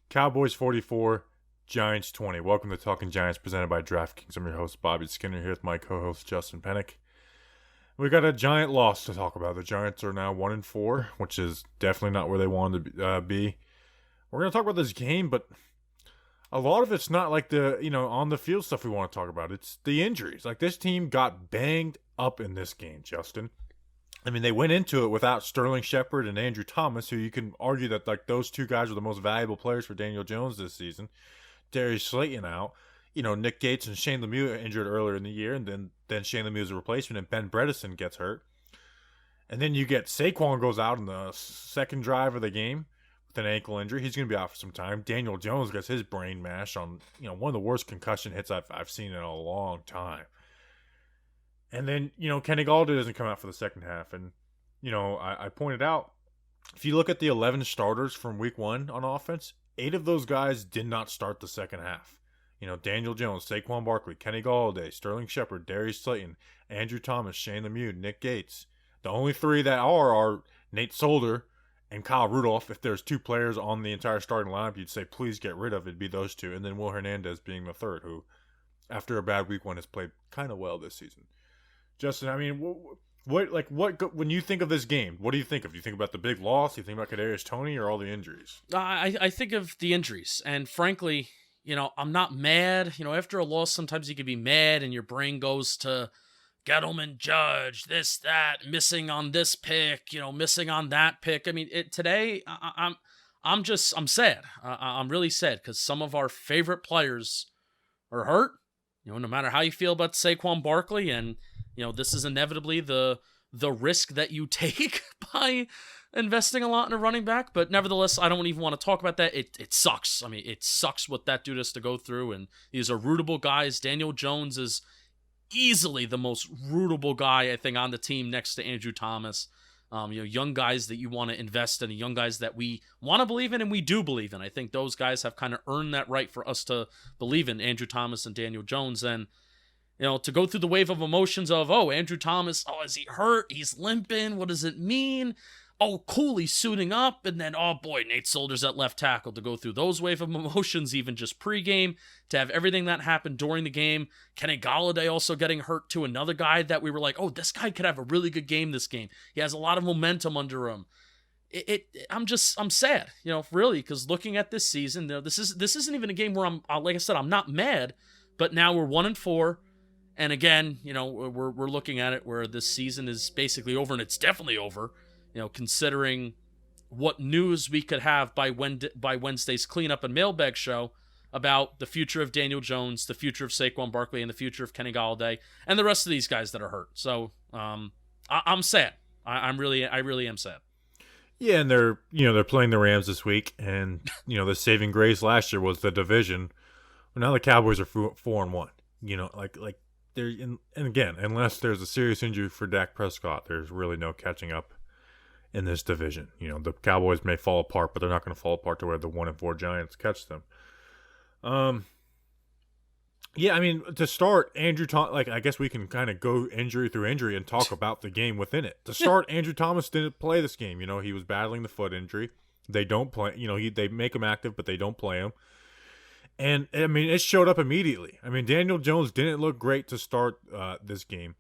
Cowboys 44, Giants 20. Welcome to Talking Giants presented by DraftKings. I'm your host, Bobby Skinner, here with my co-host, Justin Pennick. We got a Giant loss to talk about. The Giants are now 1-4, which is definitely not where they wanted to be. We're going to talk about this game, but a lot of it's not like the, on the field stuff we want to talk about. It's the injuries. Like, this team got banged up in this game, Justin. I mean, they went into it without Sterling Shepard and Andrew Thomas, who you can argue that like those two guys were the most valuable players for Daniel Jones this season. Darius Slayton out. Nick Gates and Shane Lemieux injured earlier in the year, and then Shane Lemieux's a replacement, and Ben Bredeson gets hurt. And then you get Saquon goes out in the second drive of the game with an ankle injury. He's going to be out for some time. Daniel Jones gets his brain mashed on one of the worst concussion hits I've seen in a long time. And then, Kenny Galladay doesn't come out for the second half. And, I pointed out, if you look at the 11 starters from week 1 on offense, 8 of those guys did not start the second half. Daniel Jones, Saquon Barkley, Kenny Galladay, Sterling Shepard, Darius Slayton, Andrew Thomas, Shane Lemieux, Nick Gates. The only 3 that are Nate Solder and Kyle Rudolph. If there's 2 players on the entire starting lineup you'd say, please get rid of, it'd be those 2. And then Will Hernandez being the third, who, after a bad week 1, has played kind of well this season. Justin, I mean, what when you think of this game, what do you think of? Do you think about the big loss? Do you think about Kadarius Toney or all the injuries? I think of the injuries, and frankly, I'm not mad. After a loss, sometimes you can be mad, and your brain goes to Gettleman, Judge, this, that, missing on this pick, missing on that pick. I mean, today, I'm sad. I'm really sad because some of our favorite players are hurt. No matter how you feel about Saquon Barkley, and this is inevitably the risk that you take by investing a lot in a running back. But nevertheless, I don't even want to talk about that. It sucks. I mean, it sucks what that dude has to go through. And these are rootable guys. Daniel Jones is easily the most rootable guy, I think, on the team next to Andrew Thomas. Young guys that you want to invest in, young guys that we want to believe in, and we do believe in. I think those guys have kind of earned that right for us to believe in Andrew Thomas and Daniel Jones. And to go through the wave of emotions of, Andrew Thomas, is he hurt? He's limping. What does it mean? Oh, cool, he's suiting up. And then, oh boy, Nate Solder's at left tackle. To go through those wave of emotions, even just pregame, to have everything that happened during the game. Kenny Galladay also getting hurt to another guy that we were like, this guy could have a really good game this game. He has a lot of momentum under him. I'm sad, really, because looking at this season, this isn't even a game where like I said, I'm not mad, but now we're 1-4. And again, we're looking at it where this season is basically over, and it's definitely over, considering what news we could have by Wednesday's cleanup and mailbag show about the future of Daniel Jones, the future of Saquon Barkley, and the future of Kenny Galladay, and the rest of these guys that are hurt. So I'm sad. I really am sad. Yeah, and they're playing the Rams this week, and the saving grace last year was the division. Well, now the Cowboys are 4-1. And again, unless there's a serious injury for Dak Prescott, there's really no catching up in this division. The Cowboys may fall apart, but they're not going to fall apart to where the 1-4 Giants catch them. Yeah, I mean, to start, Andrew Thomas, I guess we can kind of go injury through injury and talk about the game within it. To start, Andrew Thomas didn't play this game. He was battling the foot injury. They don't play, they make him active, but they don't play him. And, I mean, it showed up immediately. I mean, Daniel Jones didn't look great to start this game.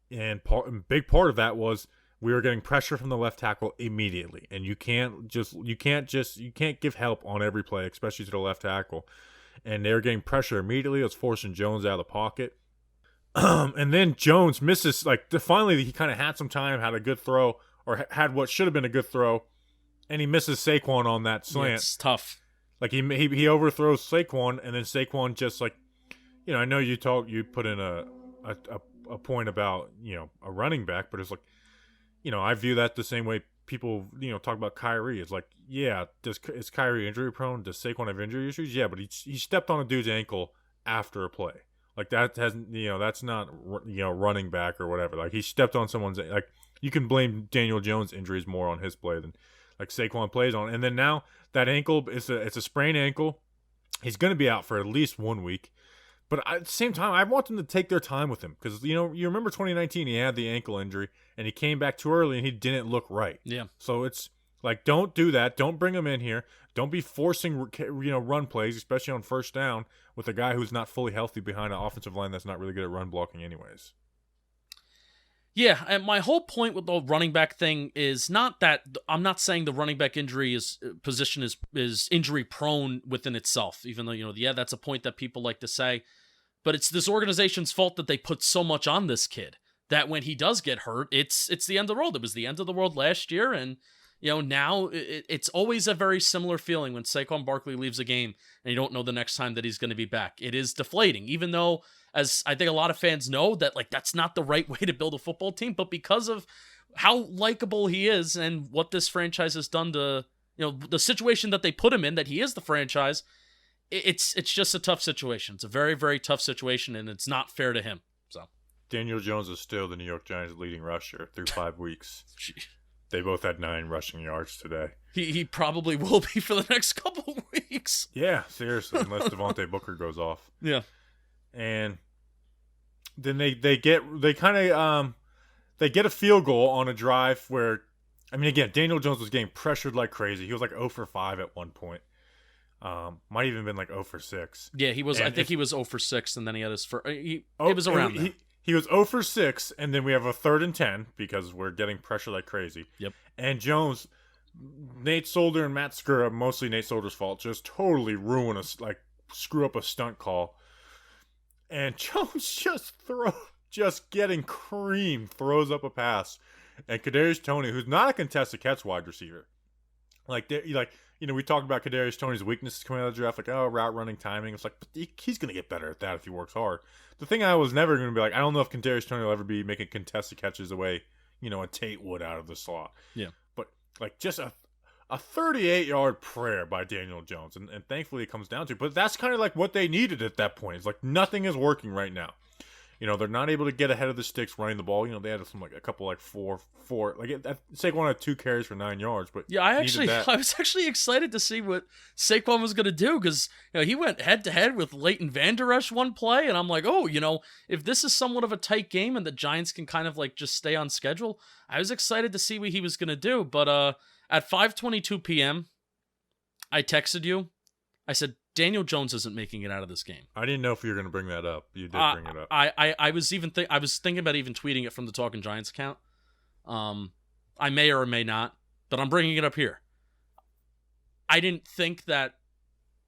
And big part of that was we were getting pressure from the left tackle immediately. And you can't give help on every play, especially to the left tackle. And they were getting pressure immediately. It was forcing Jones out of the pocket. And then Jones misses, finally he kind of had some time, had a good throw, or had what should have been a good throw. And he misses Saquon on that slant. It's tough. He overthrows Saquon, and then Saquon just I know you put in a point about a running back, but it's I view that the same way people talk about Kyrie. It's is Kyrie injury prone? Does Saquon have injury issues? Yeah, but he stepped on a dude's ankle after a play. That hasn't that's not running back or whatever. He stepped on someone's you can blame Daniel Jones' injuries more on his play than Saquon plays on. And then now that ankle, it's a sprained ankle. He's going to be out for at least 1 week. But at the same time, I want them to take their time with him because, you remember 2019, he had the ankle injury, and he came back too early, and he didn't look right. Yeah. So it's Like, don't do that. Don't bring him in here. Don't be forcing, run plays, especially on first down, with a guy who's not fully healthy behind an offensive line that's not really good at run blocking anyways. Yeah, and my whole point with the running back thing is not that I'm not saying the running back position is injury prone within itself, even though, that's a point that people like to say. But it's this organization's fault that they put so much on this kid that when he does get hurt, it's the end of the world. It was the end of the world last year, and now it's always a very similar feeling when Saquon Barkley leaves a game and you don't know the next time that he's going to be back. It is deflating, even though, as I think a lot of fans know, that that's not the right way to build a football team. But because of how likable he is and what this franchise has done to, the situation that they put him in, that he is the franchise, it's just a tough situation. It's a very, very tough situation, and it's not fair to him. So Daniel Jones is still the New York Giants' leading rusher through 5 weeks. They both had 9 rushing yards today. He probably will be for the next couple of weeks. Yeah, seriously, unless Devontae Booker goes off. Yeah. And then they get a field goal on a drive where, again, Daniel Jones was getting pressured like crazy. He was like 0 for 5 at one point. Might even been like 0 for 6. Yeah, he was. And I think he was 0 for 6, and then he had his first. It was around there. He was 0 for 6, and then we have a 3rd and 10 because we're getting pressure like crazy. Yep. And Jones, Nate Solder and Matt Skura, mostly Nate Solder's fault, just totally screw up a stunt call. And Jones just getting creamed, throws up a pass. And Kadarius Toney, who's not a contested catch wide receiver, we talked about Kadarius Toney's weaknesses coming out of the draft, route running, timing. It's but he's going to get better at that if he works hard. The thing I was never going to be I don't know if Kadarius Toney will ever be making contested catches the way, a Tate would out of the slot. Yeah. But, just a 38-yard prayer by Daniel Jones, and thankfully it comes down to. But that's kind of what they needed at that point. It's nothing is working right now. They're not able to get ahead of the sticks running the ball. They had a couple four. Saquon had 2 carries for 9 yards, but yeah, I was actually excited to see what Saquon was going to do because he went head to head with Leighton Vander Esch one play, and I'm like, if this is somewhat of a tight game and the Giants can kind of just stay on schedule, I was excited to see what he was going to do. But at 5:22 p.m., I texted you. I said, Daniel Jones isn't making it out of this game. I didn't know if you were going to bring that up. You did bring it up. I was thinking about even tweeting it from the Talking Giants account. I may or may not, but I'm bringing it up here. I didn't think that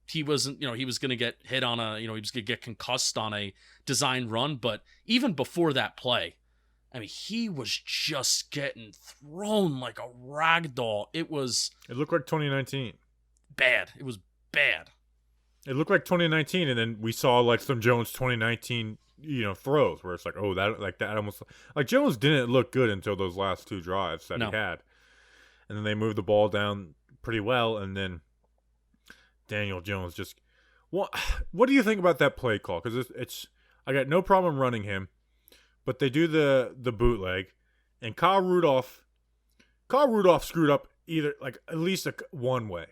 he wasn't, he was going to get hit on he was going to get concussed on a design run, but even before that play, he was just getting thrown like a rag doll. It looked like 2019. Bad. It was bad. It looked like 2019, and then we saw some Jones 2019, throws where it's that almost Jones didn't look good until those last 2 drives that he had, and then they moved the ball down pretty well, and then Daniel Jones just what do you think about that play call? Because it's I got no problem running him, but they do the bootleg, and Kyle Rudolph screwed up either at least one way.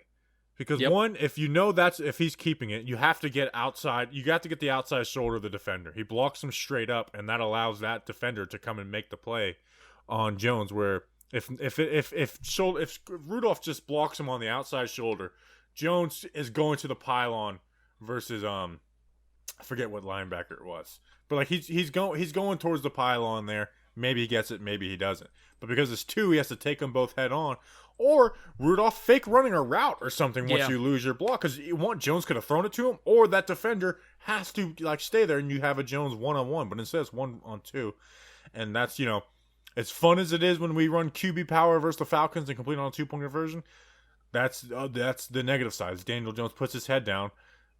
Because one, if if he's keeping it, you have to get outside. You got to get the outside shoulder of the defender. He blocks him straight up, and that allows that defender to come and make the play on Jones. Where if Rudolph just blocks him on the outside shoulder, Jones is going to the pylon versus I forget what linebacker it was, but he's going towards the pylon there. Maybe he gets it, maybe he doesn't. But because it's 2, he has to take them both head on. Or Rudolph fake running a route or something once you lose your block. Because Jones could have thrown it to him, or that defender has to stay there and you have a Jones 1-on-1. But instead it's 1-on-2. And that's, as fun as it is when we run QB power versus the Falcons and complete on a 2-point conversion, that's the negative side. Daniel Jones puts his head down,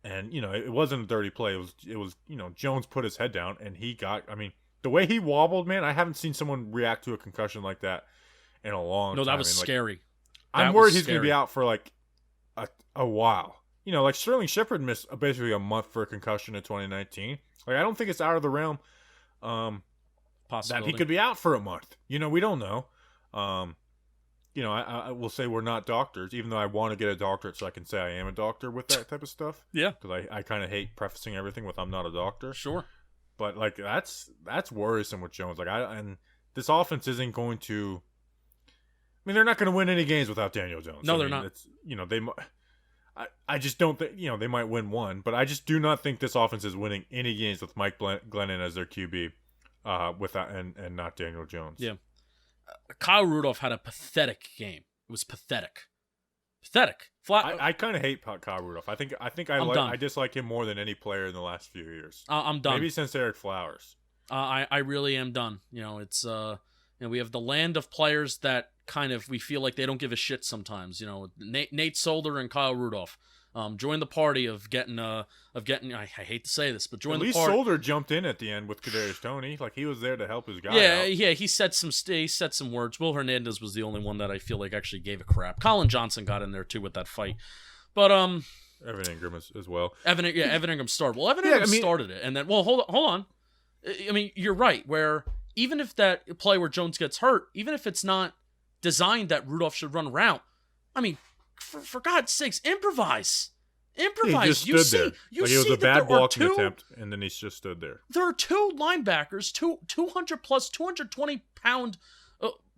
and, it wasn't a dirty play. It was Jones put his head down, and he got, the way he wobbled, man, I haven't seen someone react to a concussion like that in a long time. No, that was scary. I'm worried he's going to be out for a while. Sterling Shepard missed basically a month for a concussion in 2019. I don't think it's out of the realm that he could be out for a month. We don't know. I will say we're not doctors, even though I want to get a doctorate so I can say I am a doctor with that type of stuff. Yeah. Because I kind of hate prefacing everything with I'm not a doctor. Sure. But that's worrisome with Jones. And this offense isn't going to mean, they're not going to win any games without Daniel Jones. No, they're not. It's, I just don't think, they might win one, but I just do not think this offense is winning any games with Mike Glennon as their QB, without and not Daniel Jones. Yeah. Kyle Rudolph had a pathetic game. It was pathetic. Pathetic. Flat. I kind of hate Kyle Rudolph. I dislike him more than any player in the last few years. I'm done. Maybe since Eric Flowers. I really am done. It's we have the land of players that kind of we feel like they don't give a shit sometimes. Nate Solder and Kyle Rudolph. Join the party of getting. I hate to say this, but join at the least party. Solder jumped in at the end with Kadarius Toney. Like he was there to help his guy. Yeah, out. yeah. He said some words. Will Hernandez was the only one that I feel like actually gave a crap. Colin Johnson got in there too with that fight, but Evan Ingram as well. Evan Ingram started. Well, Evan Ingram started it, and then hold on. I mean, you're right. Where even if that play where Jones gets hurt, even if it's not designed that Rudolph should run a route, I mean, for God's sakes, improvise. He just stood there. It was a bad blocking attempt, and then he just stood there. There are two linebackers, 200 plus, 220-pound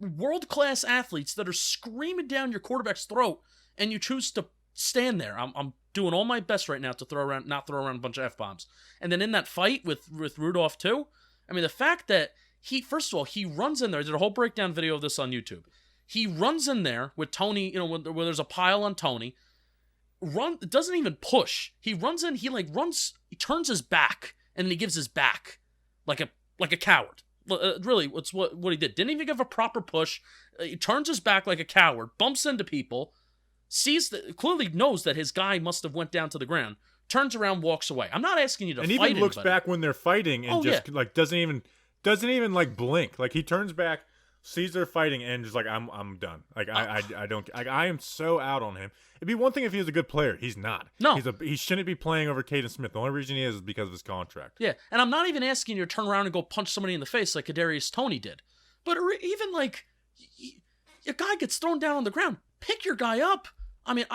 world-class athletes that are screaming down your quarterback's throat, and you choose to stand there. I'm doing all my best right now to not throw around a bunch of F-bombs. And then in that fight with Rudolph too, I mean, the fact that first of all, he runs in there. I did a whole breakdown video of this on YouTube. He runs in there with Toney, where there's a pile on Toney. Doesn't even push. He runs in. He He turns his back, and then he gives his back like a coward. Really, what's what he did. Didn't even give a proper push. He turns his back like a coward. Bumps into people. Clearly knows that his guy must have went down to the ground. Turns around, walks away. I'm not asking you to. And fight even looks anybody. back when they're fighting and doesn't even blink. Like he turns back, sees they're fighting, and just like I'm done. Like I don't. I am so out on him. It'd be one thing if he was a good player. He's not. No, he shouldn't be playing over Caden Smith. The only reason he is because of his contract. Yeah, and I'm not even asking you to turn around and go punch somebody in the face like Kadarius Toney did, but even like a guy gets thrown down on the ground, pick your guy up. I mean,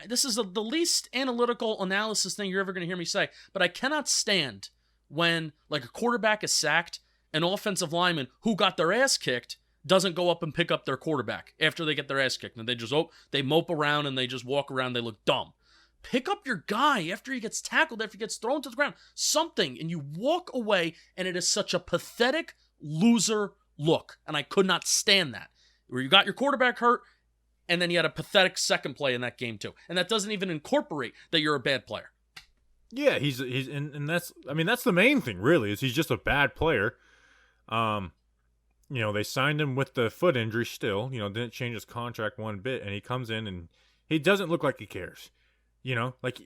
this is the least analytical analysis thing you're ever going to hear me say, but I cannot stand when like a quarterback is sacked, an offensive lineman who got their ass kicked doesn't go up and pick up their quarterback after they get their ass kicked, and they just they mope around and they just walk around. They look dumb. Pick up your guy after he gets tackled, after he gets thrown to the ground, something, and you walk away, and it is such a pathetic loser look, and I could not stand that. Where you got your quarterback hurt, and then you had a pathetic second play in that game too, and that doesn't even incorporate that you're a bad player. Yeah, he's and that's the main thing really is he's just a bad player. They signed him with the foot injury still, didn't change his contract one bit, and he comes in and he doesn't look like he cares. Like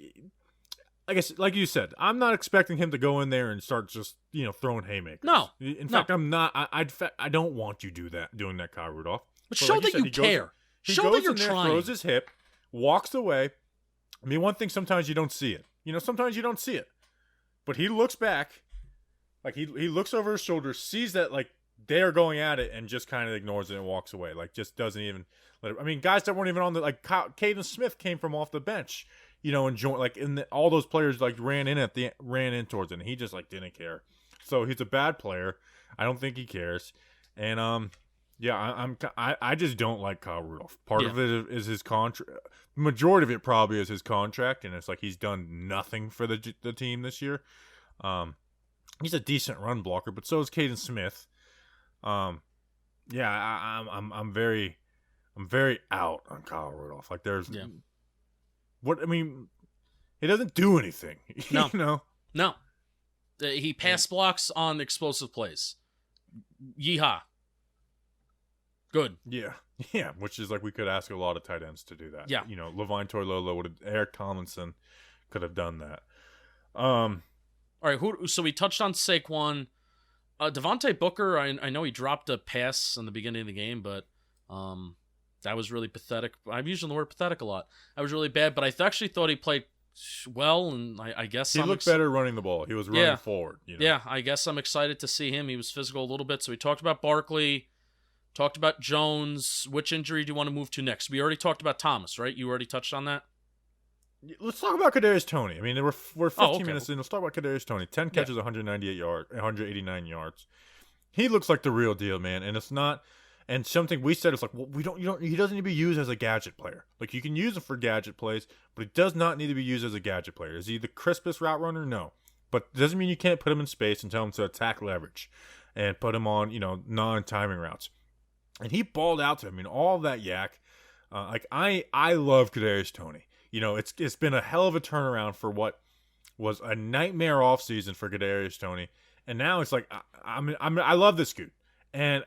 I guess, like you said, I'm not expecting him to go in there and start just, throwing haymakers. No. In fact, I'm not. I don't want you doing that, Kyle Rudolph. But show that you care. Show that you're trying. Throws his hip, walks away. I mean, one thing, sometimes you don't see it. Sometimes you don't see it. But he looks back, like he looks over his shoulder, sees that, like, they are going at it, and just kind of ignores it and walks away. Like, just doesn't even let it. I mean, guys that weren't even on Caden Smith came from off the bench, and joined, like, all those players, like, ran in towards it, and he just, like, didn't care. So he's a bad player. I don't think he cares. And, yeah, I just don't like Kyle Rudolph. Part of it is his contract. Majority of it probably is his contract, and it's like he's done nothing for the team this year. He's a decent run blocker, but so is Caden Smith. Yeah, I'm very out on Kyle Rudolph. Like he doesn't do anything. No. No. He pass blocks on explosive plays. Yeehaw. Good. Yeah, which is like we could ask a lot of tight ends to do that. Yeah. Levine Toilolo Eric Tomlinson could have done that. All right, so we touched on Saquon. Devontae Booker, I know he dropped a pass in the beginning of the game, but that was really pathetic. I'm using the word pathetic a lot. That was really bad, but I actually thought he played well, and I guess he looked better running the ball. He was running forward. Yeah, I guess I'm excited to see him. He was physical a little bit, so we talked about Barkley. Talked about Jones. Which injury do you want to move to next? We already talked about Thomas, right? You already touched on that? Let's talk about Kadarius Toney. I mean, we're 15 minutes in. Let's talk about Kadarius Toney. 10 catches, 189 yards. He looks like the real deal, man. And it's not. And something we said is like, well, he doesn't need to be used as a gadget player. Like, you can use him for gadget plays, but he does not need to be used as a gadget player. Is he the crispest route runner? No. But it doesn't mean you can't put him in space and tell him to attack leverage and put him on, non-timing routes. And he balled out to him. I mean, all of that yak. I love Kadarius Toney. It's been a hell of a turnaround for what was a nightmare offseason for Kadarius Toney. And now it's like, I love this dude. And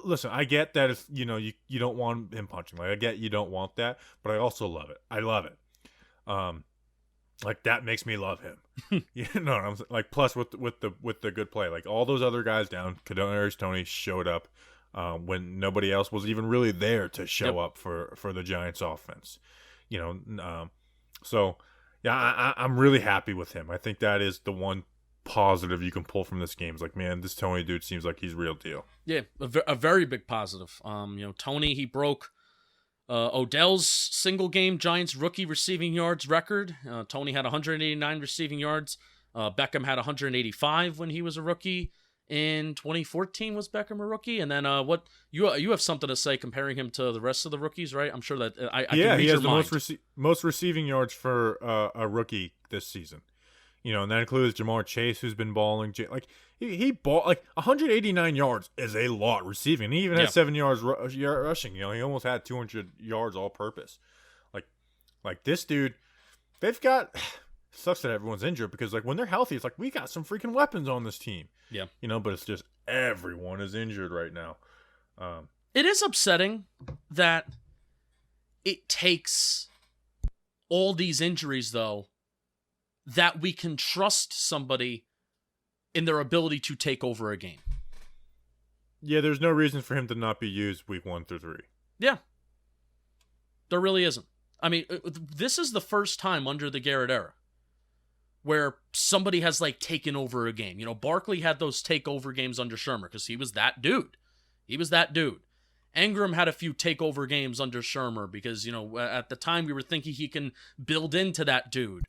listen, I get that it's, you don't want him punching. Like, I get you don't want that, but I also love it. I love it. Like, that makes me love him. I'm like, plus with the good play, like all those other guys down, Kadarius Toney showed up when nobody else was even really there to show up for the Giants offense. So yeah, I'm really happy with him. I think that is the one positive you can pull from this game. It's like, man, this Toney dude seems like he's real deal. Yeah, a very big positive. Toney, he broke Odell's single game Giants rookie receiving yards record. Toney had 189 receiving yards. Beckham had 185 when he was a rookie. In 2014 was Beckham a rookie, and then what you have something to say comparing him to the rest of the rookies, right? I'm sure that I can read he has your the most receiving yards for a rookie this season. And that includes Jamar Chase, who's been balling. Like he ball like 189 yards is a lot receiving. He even had 7 yards rushing. He almost had 200 yards all purpose. Like this dude, they've got. Sucks that everyone's injured because like when they're healthy, it's like we got some freaking weapons on this team. Yeah, but it's just everyone is injured right now. It is upsetting that it takes all these injuries, though, that we can trust somebody in their ability to take over a game. Yeah, there's no reason for him to not be used week 1 through 3. Yeah, there really isn't. I mean, this is the first time under the Garrett era where somebody has like taken over a game. Barkley had those takeover games under Shermer because he was that dude. Ingram had a few takeover games under Shermer because, at the time we were thinking he can build into that dude.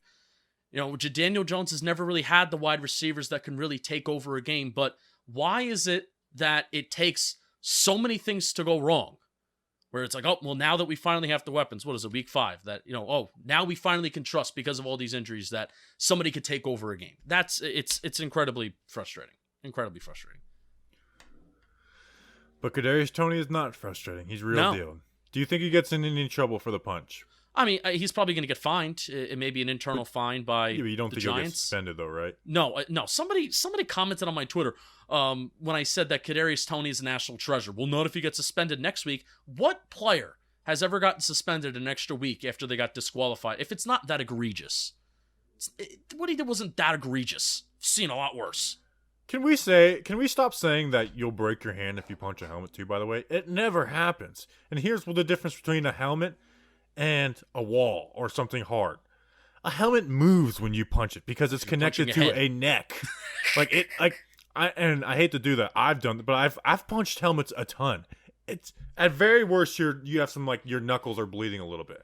Daniel Jones has never really had the wide receivers that can really take over a game, but why is it that it takes so many things to go wrong? Where it's like, oh, well, now that we finally have the weapons, what is it, week 5? That, now we finally can trust because of all these injuries that somebody could take over a game. It's incredibly frustrating. Incredibly frustrating. But Kadarius Toney is not frustrating. He's real deal. Do you think he gets in any trouble for the punch? I mean, he's probably going to get fined. It may be an internal fine by but you don't think Giants. He'll get suspended, though, right? No. Somebody commented on my Twitter when I said that Kadarius Toney is a national treasure. Well, not if he gets suspended next week. What player has ever gotten suspended an extra week after they got disqualified? If it's not that egregious. What he did wasn't that egregious. I've seen a lot worse. Can we stop saying that you'll break your hand if you punch a helmet, too, by the way? It never happens. And here's the difference between a helmet and a wall or something hard. A helmet moves when you punch it because it's connected to a neck. I hate to do that. I've done it, but I've punched helmets a ton. It's at very worst you have some like your knuckles are bleeding a little bit.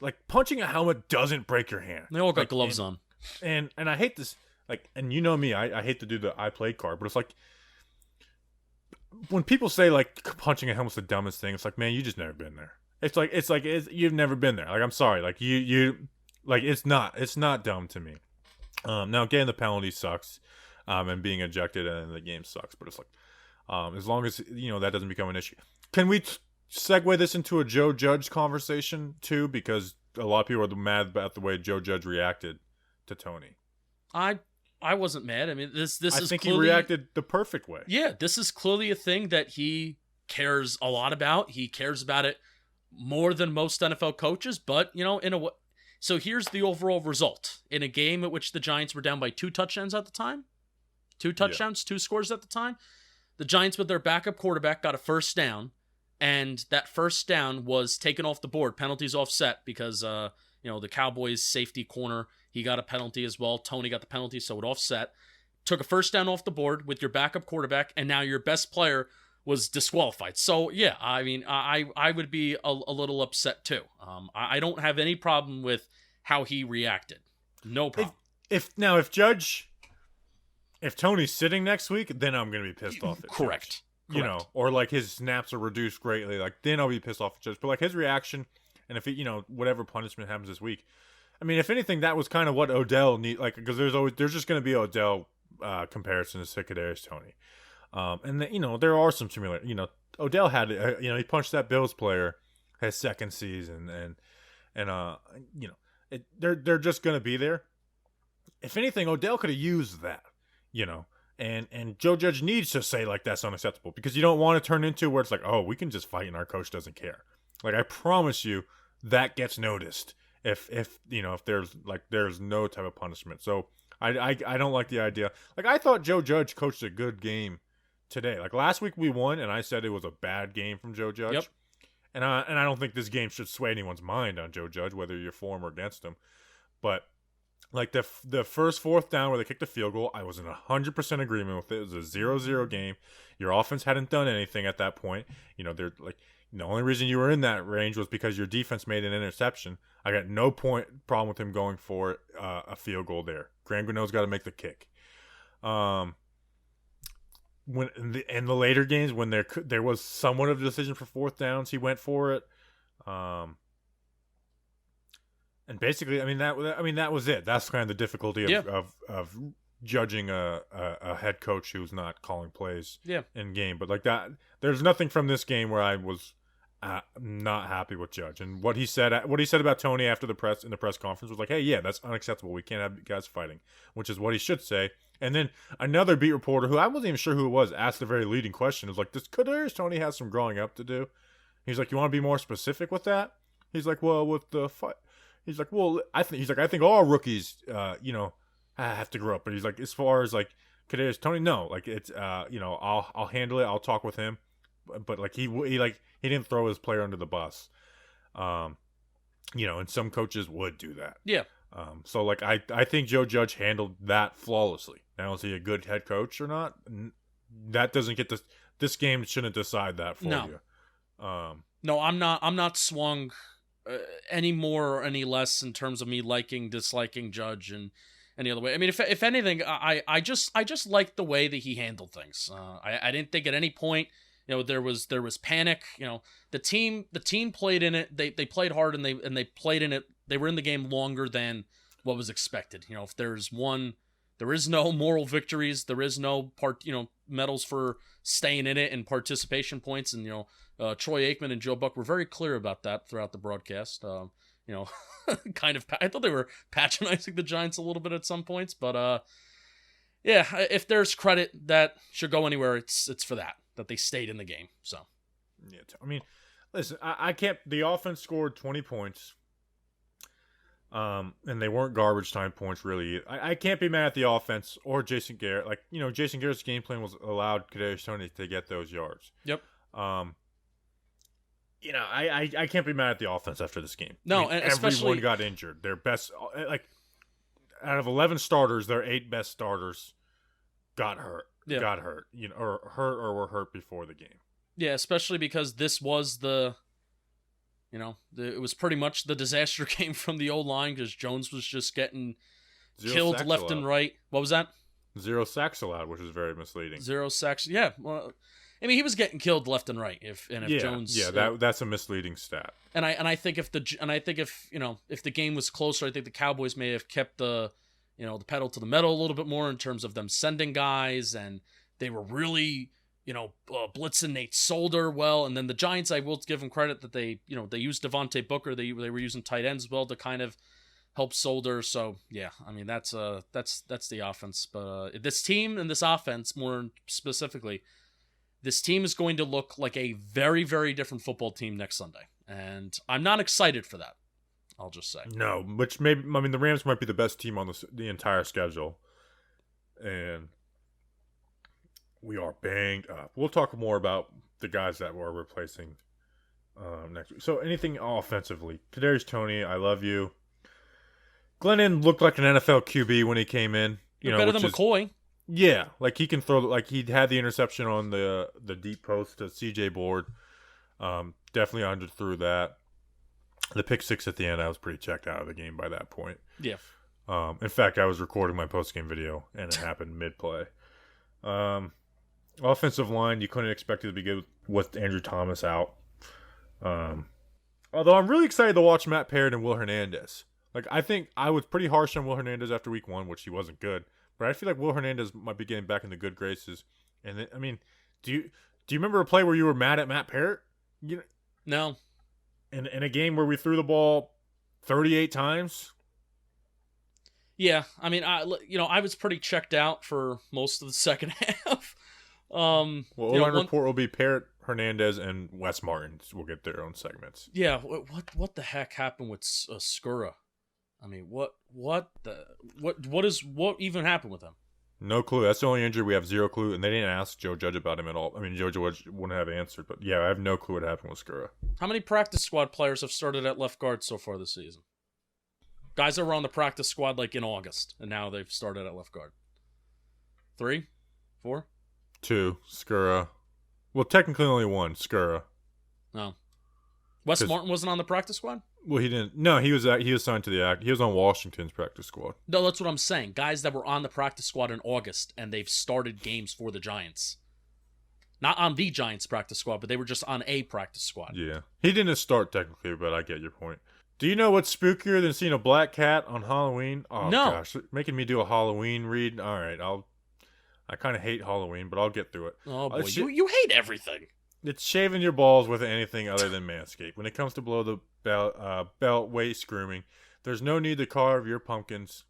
Like punching a helmet doesn't break your hand. They all got gloves on. And I hate this and you know me, I hate to do the I played card, but it's like when people say like punching a helmet's the dumbest thing, it's like, man, you just never been there. It's like you've never been there. Like, I'm sorry. Like you like it's not dumb to me. Now getting the penalty sucks, and being ejected and the game sucks. But it's like, as long as that doesn't become an issue. Can we segue this into a Joe Judge conversation too? Because a lot of people are mad about the way Joe Judge reacted to Toney. I wasn't mad. I mean, this I is think clearly, he reacted the perfect way. Yeah, this is clearly a thing that he cares a lot about. He cares about it more than most NFL coaches, but in a way. So here's the overall result in a game at which the Giants were down by 2 touchdowns at the time. 2 touchdowns, 2 scores at the time. The Giants with their backup quarterback got a first down, and that first down was taken off the board. Penalties offset because the Cowboys safety corner, he got a penalty as well. Toney got the penalty, so it offset. Took a first down off the board with your backup quarterback, and now your best player was disqualified. So yeah, I mean, I would be a little upset too. I don't have any problem with how he reacted. No problem. If Toney's sitting next week, then I'm gonna be pissed off at Correct. you know, or like his snaps are reduced greatly, like then I'll be pissed off at Judge. But like his reaction, and if he, you know, whatever punishment happens this week, I mean, if anything, that was kind of what Odell need, like, because there's just going to be Odell comparisons to Kadarius Toney, and you know, there are some similar, you know, Odell had, you know, he punched that Bills player his second season, and you know, they're just going to be there. If anything, Odell could have used that, you know. And Joe Judge needs to say, like, that's unacceptable, because you don't want to turn into where it's like, oh, we can just fight and our coach doesn't care. Like, I promise you that gets noticed if you know, if there's no type of punishment. So I don't like the idea. Like, I thought Joe Judge coached a good game today. Like, last week we won, and I said it was a bad game from Joe Judge. Yep. And I don't think this game should sway anyone's mind on Joe Judge, whether you're for him or against him. But like the first fourth down where they kicked the field goal, I was in 100% agreement with it. It was a 0-0 game. Your offense hadn't done anything at that point. You know, they're like, the only reason you were in that range was because your defense made an interception. I got no problem with him going for a field goal there. Graham Gano's got to make the kick. When in the later games, when there was somewhat of a decision for fourth downs, he went for it. And basically, I mean that was it. That's kind of the difficulty of judging a head coach who's not calling plays in game. But like that, there's nothing from this game where I was not happy with Judge. And what he said about Toney after the press conference was like, hey, yeah, that's unacceptable. We can't have guys fighting, which is what he should say. And then another beat reporter, who I wasn't even sure who it was, asked the very leading question. It was like, does Kadarius Toney have some growing up to do? He's like, you want to be more specific with that? He's like, well, with the fight. He's like, well, I think all rookies, you know, have to grow up. But he's like, as far as like Kadarius Toney, no, like it's, you know, I'll handle it. I'll talk with him. But like he didn't throw his player under the bus. You know, and some coaches would do that. Yeah. So like I think Joe Judge handled that flawlessly. Now, is he a good head coach or not? That doesn't get this game shouldn't decide that for you. No, I'm not swung any more or any less in terms of me disliking Judge and any other way. I mean, if anything, I just liked the way that he handled things. I didn't think at any point, you know, there was panic. You know, the team played in it. They played hard and they played in it. They were in the game longer than what was expected. You know, if there is no moral victories. There is no medals for staying in it and participation points. And, you know, Troy Aikman and Joe Buck were very clear about that throughout the broadcast. You know, I thought they were patronizing the Giants a little bit at some points, but yeah, if there's credit that should go anywhere, it's for that they stayed in the game. So, yeah, I mean, listen, I can't. The offense scored 20 points, and they weren't garbage time points really. I can't be mad at the offense or Jason Garrett. Like, you know, Jason Garrett's game plan was allowed Kadarius Toney to get those yards. Yep. You know, I can't be mad at the offense after this game. No, I mean, and especially everyone got injured. Their best, like, out of 11 starters, their 8 best starters got hurt. Yeah. Got hurt, you know, or were hurt before the game. Yeah, especially because this was it was pretty much the disaster game from the O-line, because Jones was just getting killed left and right. What was that? 0 sacks allowed, which is very misleading. 0 sacks. Yeah, well, I mean, he was getting killed left and right. If Jones, that's a misleading stat. And I think if the game was closer, I think the Cowboys may have kept the pedal to the metal a little bit more in terms of them sending guys, and they were really blitzing Nate Solder well. And then the Giants, I will give them credit that they used Devontae Booker. They were using tight ends as well to kind of help Solder. So yeah, I mean that's the offense. But this team and this offense, more specifically, this team is going to look like a very, very different football team next Sunday, and I'm not excited for that. I'll just say no. Which maybe, I mean, the Rams might be the best team on the entire schedule, and we are banged up. We'll talk more about the guys that we're replacing next week. So anything offensively, Kadarius Toney, I love you. Glennon looked like an NFL QB when he came in. Better than McCoy. Yeah, like he can throw. Like he had the interception on the deep post to CJ Board. Definitely underthrew that. The pick six at the end, I was pretty checked out of the game by that point. Yeah. In fact, I was recording my post game video and it happened mid play. Offensive line, you couldn't expect it to be good with Andrew Thomas out. Although I'm really excited to watch Matt Parrott and Will Hernandez. Like, I think I was pretty harsh on Will Hernandez after week 1, which he wasn't good. But I feel like Will Hernandez might be getting back into good graces. And then, I mean, do you remember a play where you were mad at Matt Parrott? No. In a game where we threw the ball 38 times? Yeah, I mean, I was pretty checked out for most of the second half. Well, O-line report will be Parrott, Hernandez, and Wes Martin will get their own segments. Yeah, what the heck happened with Skura? I mean, what even happened with him? No clue. That's the only injury we have, zero clue, and they didn't ask Joe Judge about him at all. I mean, Joe Judge wouldn't have answered, but yeah, I have no clue what happened with Skura. How many practice squad players have started at left guard so far this season? Guys that were on the practice squad like in August, and now they've started at left guard. 3? 4? 2, Skura. Well, technically only 1, Skura. No. Wes Martin wasn't on the practice squad? Well, he didn't. No, he was signed to the act. He was on Washington's practice squad. No, that's what I'm saying. Guys that were on the practice squad in August, and they've started games for the Giants. Not on the Giants practice squad, but they were just on a practice squad. Yeah. He didn't start technically, but I get your point. Do you know what's spookier than seeing a black cat on Halloween? Oh, no. Gosh. Making me do a Halloween read? All right, I kind of hate Halloween, but I'll get through it. Oh, boy. You hate everything. It's shaving your balls with anything other than Manscaped. When it comes to below the belt waist grooming, there's no need to carve your pumpkins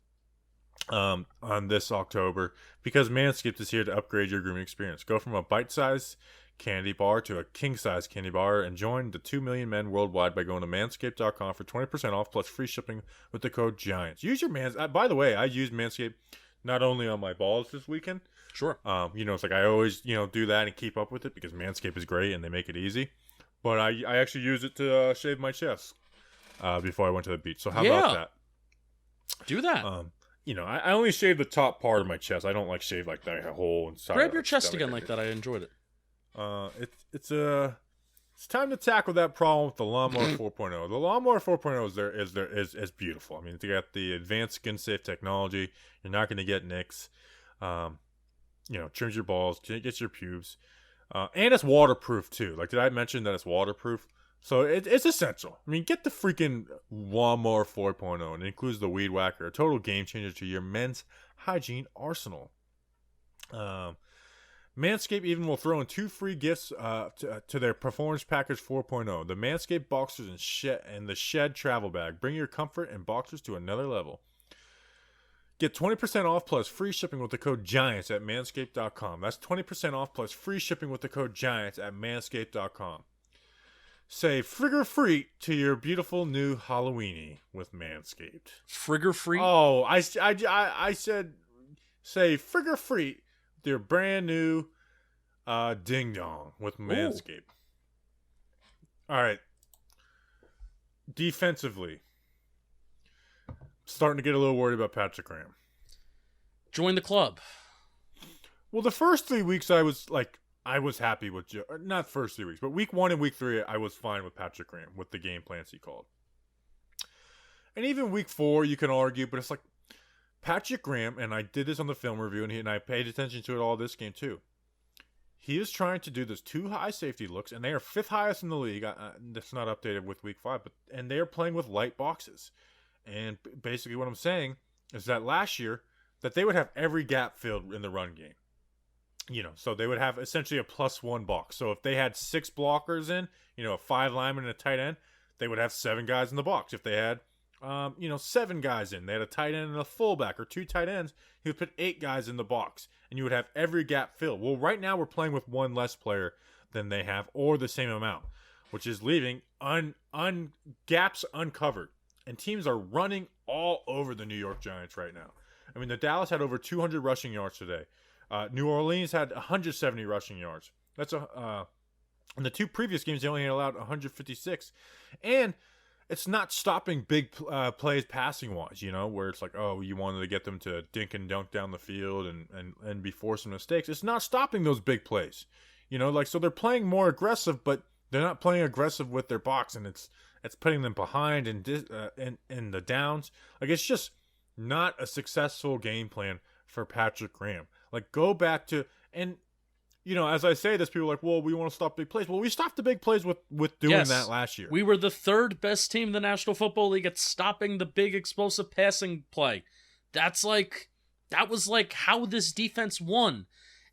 on this October because Manscaped is here to upgrade your grooming experience. Go from a bite-sized candy bar to a king-size candy bar and join the 2 million men worldwide by going to manscaped.com for 20% off plus free shipping with the code GIANTS. Use your by the way, I used Manscaped not only on my balls this weekend. Sure. It's like I always, do that and keep up with it because Manscaped is great and they make it easy. But I actually use it to shave my chest before I went to the beach. So how about that? Do that. I only shave the top part of my chest. I don't like shave like that whole inside. Grab your chest again like that. I enjoyed it. It's time to tackle that problem with the Lawnmower 4.0. The Lawnmower 4.0 is beautiful. I mean, they got the advanced skin safe technology. You're not going to get nicks. Trims your balls, gets your pubes, and it's waterproof too. Like, did I mention that it's waterproof? So it's essential. I mean, get the freaking Lawnmower 4.0, and it includes the Weed Whacker, a total game changer to your men's hygiene arsenal. Manscaped even will throw in 2 free gifts to their Performance Package 4.0, the Manscaped Boxers and the Shed Travel Bag. Bring your comfort and boxers to another level. Get 20% off plus free shipping with the code GIANTS at manscaped.com. That's 20% off plus free shipping with the code GIANTS at manscaped.com. Say frigger free to your beautiful new Halloweeny with Manscaped. Frigger free? Oh, I said say frigger free to your brand new ding dong with Manscaped. Ooh. All right. Defensively. Starting to get a little worried about Patrick Graham. Join the club. Well, the first 3 weeks I was happy with not first 3 weeks, but week 1 and week 3 I was fine with Patrick Graham with the game plans he called. And even week 4 you can argue, but it's like Patrick Graham, and I did this on the film review, and I paid attention to it all this game too. He is trying to do this 2 high safety looks, and they are 5th highest in the league. That's not updated with week 5, and they are playing with light boxes. And basically what I'm saying is that last year that they would have every gap filled in the run game. So they would have essentially a +1 box. So if they had 6 blockers in, a 5 lineman and a tight end, they would have 7 guys in the box. If they had, 7 guys in, they had a tight end and a fullback or 2 tight ends, he would put 8 guys in the box. And you would have every gap filled. Well, right now we're playing with 1 less player than they have or the same amount, which is leaving gaps uncovered. And teams are running all over the New York Giants right now. I mean, the Dallas had over 200 rushing yards today. New Orleans had 170 rushing yards. That's in the 2 previous games, they only allowed 156. And it's not stopping big plays passing wise, where it's like, oh, you wanted to get them to dink and dunk down the field and be forcing mistakes. It's not stopping those big plays, so they're playing more aggressive, but they're not playing aggressive with their box, and it's putting them behind in the downs. Like, it's just not a successful game plan for Patrick Graham. Like, go back to, and as I say this, people are like, well, we want to stop big plays. Well, we stopped the big plays with doing that last year. We were the third best team in the National Football League at stopping the big explosive passing play. That was like how this defense won.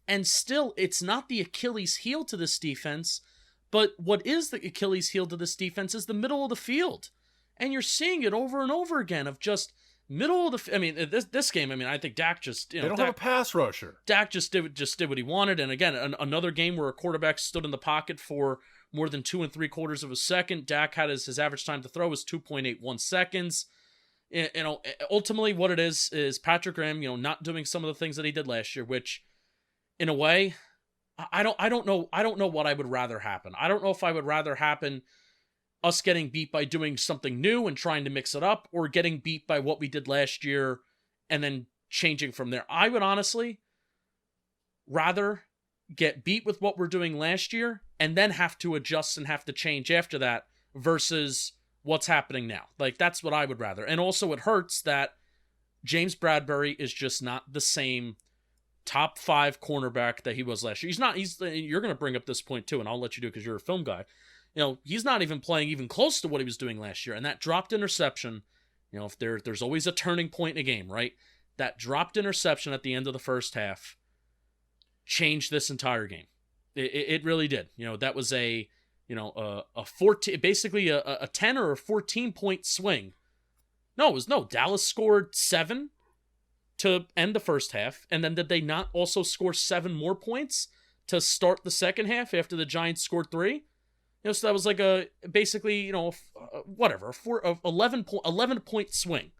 And still, it's not the Achilles heel to this defense, but what is the Achilles heel to this defense is the middle of the field. And you're seeing it over and over again of just middle of the this game, I think Dak just, they don't have a pass rusher. Dak just did what he wanted. And again, another game where a quarterback stood in the pocket for more than 2 3/4 of a second. Dak had his average time to throw was 2.81 seconds. Ultimately what it is Patrick Graham, not doing some of the things that he did last year, which in a way, I don't know what I would rather happen. I don't know if I would rather happen us getting beat by doing something new and trying to mix it up, or getting beat by what we did last year and then changing from there. I would honestly rather get beat with what we're doing last year and then have to adjust and have to change after that versus what's happening now. Like, that's what I would rather. And also it hurts that James Bradbury is just not the same top 5 cornerback that he was last year. You're going to bring up this point too, and I'll let you do it because you're a film guy. He's not even playing even close to what he was doing last year. And that dropped interception, if there's always a turning point in a game, right? That dropped interception at the end of the first half changed this entire game. It really did. That was a 14, basically a 10 or a 14 point swing. Dallas scored 7 to end the first half. And then did they not also score 7 more points to start the second half after the Giants scored 3? So that was like a 11 point swing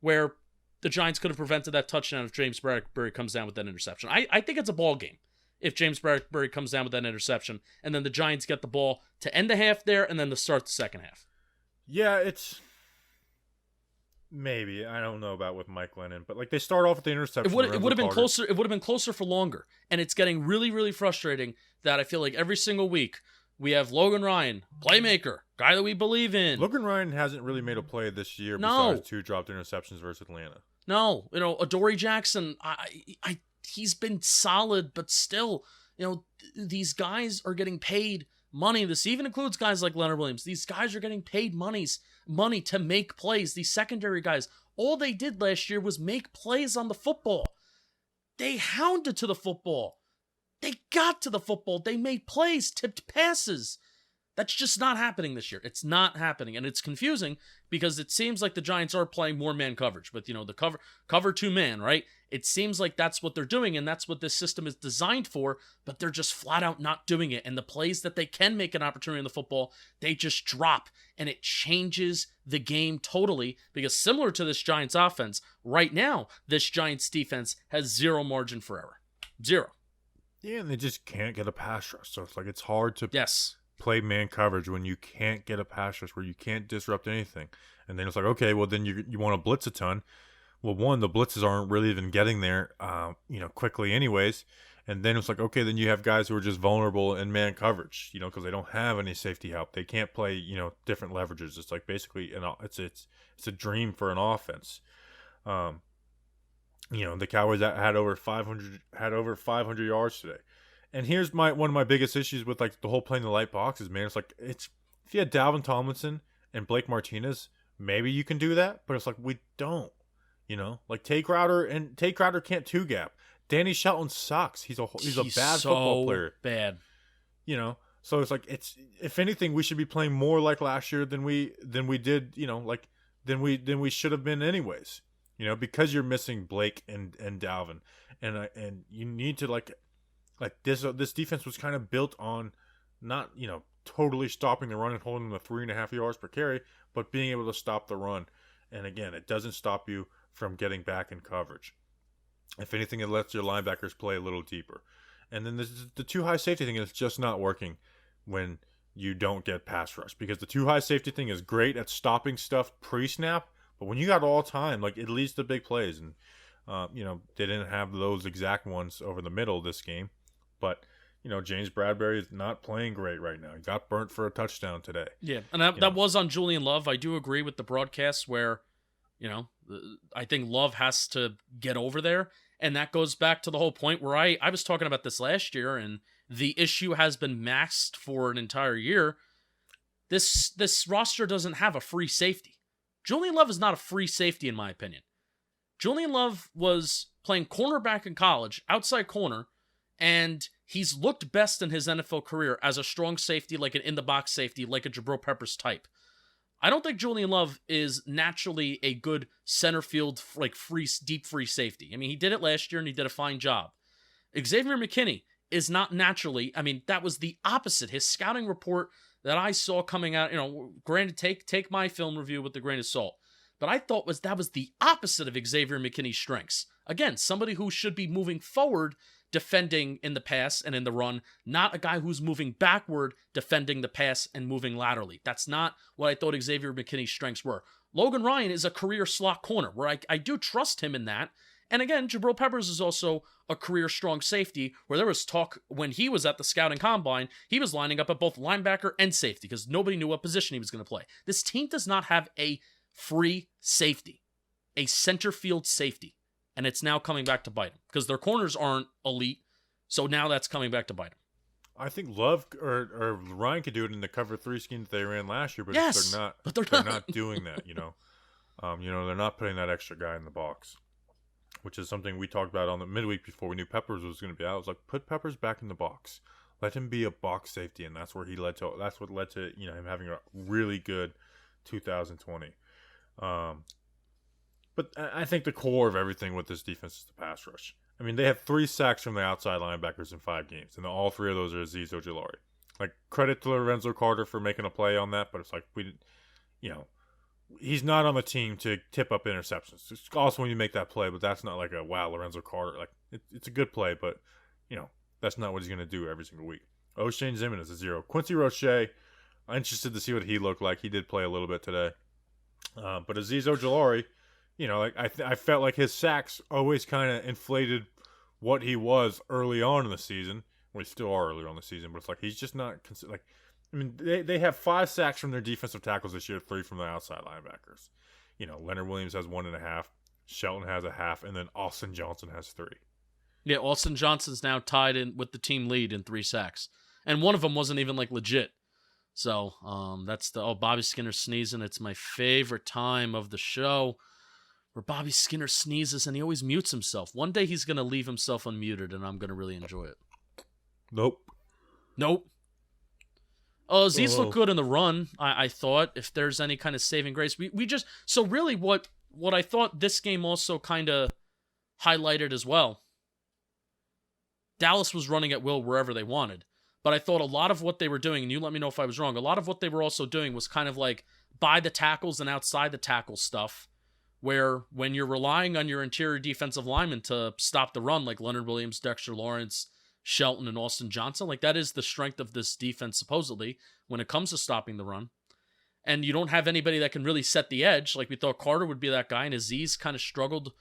where the Giants could have prevented that touchdown if James Bradbury comes down with that interception. I think it's a ball game if James Bradbury comes down with that interception, and then the Giants get the ball to end the half there and then to start the second half. Yeah, it's maybe. I don't know about with Mike Lennon, but like they start off with the interception. It would have been closer. It would have been closer for longer, and it's getting really, really frustrating that I feel like every single week we have Logan Ryan, playmaker, guy that we believe in. Logan Ryan hasn't really made a play this year besides 2 dropped interceptions versus Atlanta. No, Adoree Jackson, he's been solid, but still, these guys are getting paid money. This even includes guys like Leonard Williams. These guys are getting paid money to make plays. These secondary guys, all they did last year was make plays on the football. They hounded to the football. They got to the football. They made plays, tipped passes. That's just not happening this year. It's not happening. And it's confusing because it seems like the Giants are playing more man coverage. But, the cover 2 man, right? It seems like that's what they're doing, and that's what this system is designed for, but they're just flat out not doing it. And the plays that they can make an opportunity in the football, they just drop. And it changes the game totally because similar to this Giants offense, right now, this Giants defense has 0 margin for error. 0. Yeah, and they just can't get a pass rush. So it's like it's hard to play man coverage when you can't get a pass rush, where you can't disrupt anything. And then it's like, okay, well then you want to blitz a ton. Well, one, the blitzes aren't really even getting there, quickly anyways. And then it's like, okay, then you have guys who are just vulnerable in man coverage, because they don't have any safety help. They can't play, different leverages. It's like basically it's a dream for an offense. The Cowboys had over 500 yards today. And here's one of my biggest issues with like the whole playing the light boxes, man. It's like if you had Dalvin Tomlinson and Blake Martinez, maybe you can do that, but it's like we don't. Like Tay Crowder can't 2-gap. Danny Shelton sucks. He's a bad football player. Bad. So it's like if anything, we should be playing more like last year than we did, than we should have been anyways. Because you're missing Blake and Dalvin, and you need to like this defense was kind of built on not totally stopping the run and holding the 3.5 yards per carry, but being able to stop the run. And again, it doesn't stop you from getting back in coverage. If anything, it lets your linebackers play a little deeper. And then the too high safety thing is just not working when you don't get pass rush, because the too high safety thing is great at stopping stuff pre-snap. But when you got all time, like it leads to big plays, and they didn't have those exact ones over the middle this game. But James Bradbury is not playing great right now. He got burnt for a touchdown today. Yeah, and that was on Julian Love. I do agree with the broadcast where, I think Love has to get over there. And that goes back to the whole point where I was talking about this last year, and the issue has been masked for an entire year. This roster doesn't have a free safety. Julian Love is not a free safety, in my opinion. Julian Love was playing cornerback in college, outside corner, and he's looked best in his NFL career as a strong safety, like an in-the-box safety, like a Jabril Peppers type. I don't think Julian Love is naturally a good center field, like deep free safety. I mean, he did it last year and he did a fine job. Xavier McKinney is not naturally, I mean, that was the opposite. His scouting report that I saw coming out, granted, take my film review with a grain of salt, but I thought that was the opposite of Xavier McKinney's strengths. Again, somebody who should be moving forward, defending in the pass and in the run, not a guy who's moving backward, defending the pass and moving laterally. That's not what I thought Xavier McKinney's strengths were. Logan Ryan is a career slot corner, where I do trust him in that. And again, Jabril Peppers is also a career strong safety, where there was talk when he was at the scouting combine, he was lining up at both linebacker and safety because nobody knew what position he was going to play. This team does not have a free safety, a center field safety. And it's now coming back to bite them because their corners aren't elite. So now that's coming back to bite them. I think Love or Ryan could do it in the cover 3 scheme that they ran last year, but yes, they're not doing that. They're not putting that extra guy in the box, which is something we talked about on the midweek before we knew Peppers was going to be out. I was like, put Peppers back in the box, let him be a box safety, and that's what led to him having a really good 2020. But I think the core of everything with this defense is the pass rush. I mean, they have 3 sacks from the outside linebackers in 5 games, and all 3 of those are Azeez Ojulari. Like, credit to Lorenzo Carter for making a play on that, but it's like he's not on the team to tip up interceptions. It's also when you make that play, but that's not like a wow, Lorenzo Carter. Like, it's a good play, but that's not what he's going to do every single week. O'Shane Zimmern is a 0. Quincy Roche, I'm interested to see what he looked like. He did play a little bit today, but Azeez Ojulari. I felt like his sacks always kind of inflated what he was early on in the season. Well, he still are early on in the season, but it's like he's just not they have 5 sacks from their defensive tackles this year, 3 from the outside linebackers. Leonard Williams has 1.5, Shelton has 0.5, and then Austin Johnson has 3. Yeah, Austin Johnson's now tied in with the team lead in 3 sacks, and one of them wasn't even like legit. So that's Bobby Skinner sneezing. It's my favorite time of the show, where Bobby Skinner sneezes and he always mutes himself. One day he's going to leave himself unmuted and I'm going to really enjoy it. Nope. Oh, Azeez looked good in the run, I thought, if there's any kind of saving grace. So really what I thought this game also kind of highlighted as well, Dallas was running at will wherever they wanted. But I thought a lot of what they were doing, and you let me know if I was wrong, a lot of what they were also doing was kind of like by the tackles and outside the tackle stuff, where when you're relying on your interior defensive linemen to stop the run, like Leonard Williams, Dexter Lawrence, Shelton, and Austin Johnson, like that is the strength of this defense, supposedly, when it comes to stopping the run. And you don't have anybody that can really set the edge. Like we thought Carter would be that guy, and Azeez kind of struggled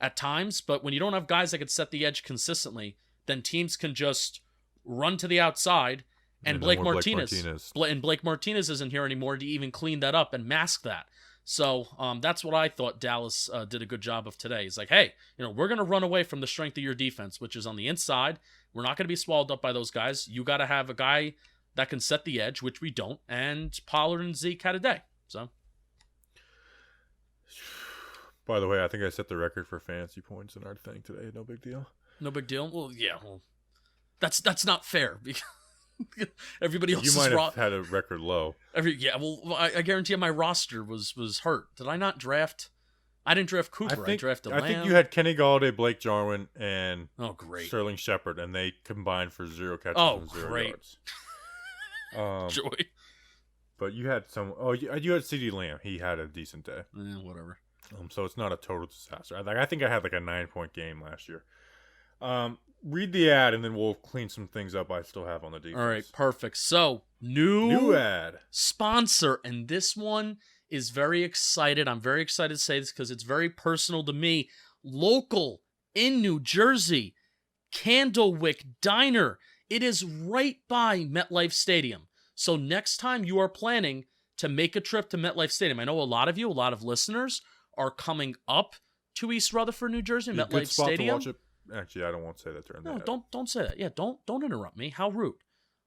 at times. But when you don't have guys that can set the edge consistently, then teams can just run to the outside. And Blake Martinez isn't here anymore to even clean that up and mask that. So that's what I thought Dallas did a good job of today. It's like, hey, we're going to run away from the strength of your defense, which is on the inside. We're not going to be swallowed up by those guys. You got to have a guy that can set the edge, which we don't. And Pollard and Zeke had a day. So, by the way, I think I set the record for fantasy points in our thing today. No big deal. No big deal. Well, yeah. Well, that's not fair because everybody else. You might have had a record low. I guarantee you my roster was hurt. Did I not draft? I didn't draft Cooper. I drafted Lamb. I think you had Kenny Galladay, Blake Jarwin, and Sterling Shepard, and they combined for 0 catches and 0 yards. Joy. But you had you had CeeDee Lamb. He had a decent day. Whatever. So it's not a total disaster. I think I had like a 9-point game last year. Read the ad, and then we'll clean some things up I still have on the defense. All right, perfect. So, new ad. Sponsor, and this one is very excited. I'm very excited to say this because it's very personal to me. Local in New Jersey, Candlewick Diner. It is right by MetLife Stadium. So next time you are planning to make a trip to MetLife Stadium, I know a lot of listeners are coming up to East Rutherford, New Jersey, Be a good MetLife spot Stadium. to watch it. Actually, I don't want to say that during No, that. don't say that. Yeah, don't interrupt me. How rude.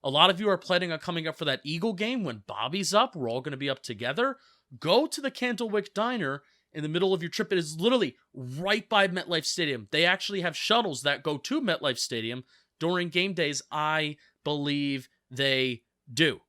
A lot of you are planning on coming up for that Eagle game when Bobby's up. We're all going to be up together. Go to the Candlewick Diner in the middle of your trip. It is literally right by MetLife Stadium. They actually have shuttles that go to MetLife Stadium during game days. I believe they do.